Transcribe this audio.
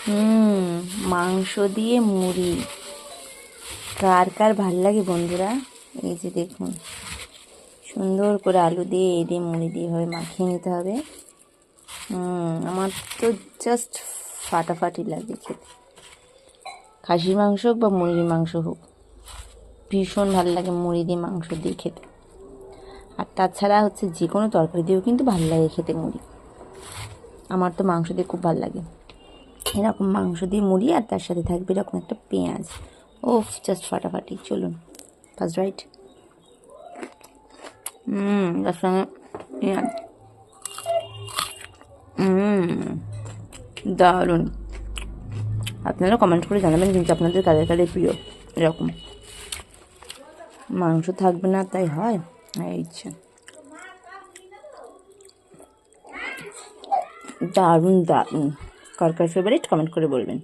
হুম, মাংস দিয়ে মুড়ি কার কার ভাল লাগে বন্ধুরা? এই যে দেখুন, সুন্দর করে আলু দিয়ে এই দিয়ে মুড়ি দিয়ে এভাবে মাখিয়ে নিতে হবে। আমার তো জাস্ট ফাটাফাটি লাগে খেতে। খাসির মাংস হোক বা মুরগির মাংস হোক, ভীষণ ভালো লাগে মুড়ি দিয়ে মাংস দিয়ে খেতে। আর তাছাড়া হচ্ছে যে কোনো তরকারি দিয়েও কিন্তু ভালো লাগে খেতে মুড়ি। আমার তো মাংস দিয়ে খুব ভালো লাগে। এরকম মাংস দিয়ে মুড়ি আর তার সাথে থাকবে এরকম একটা পেঁয়াজ। ওফ, জাস্ট ফাটাফাটি। চলুন, ফার্স্ট রাইট। তার সঙ্গে পেঁয়াজ। দারুণ। আপনারা কমেন্ট করে জানাবেন কিন্তু আপনাদের কাদের কাদের প্রিয় এরকম। মাংস থাকবে না তাই হয়, এই ইচ্ছা। দারুণ দারুণ। কার কার ফেভারিট কমেন্ট করে বলবেন।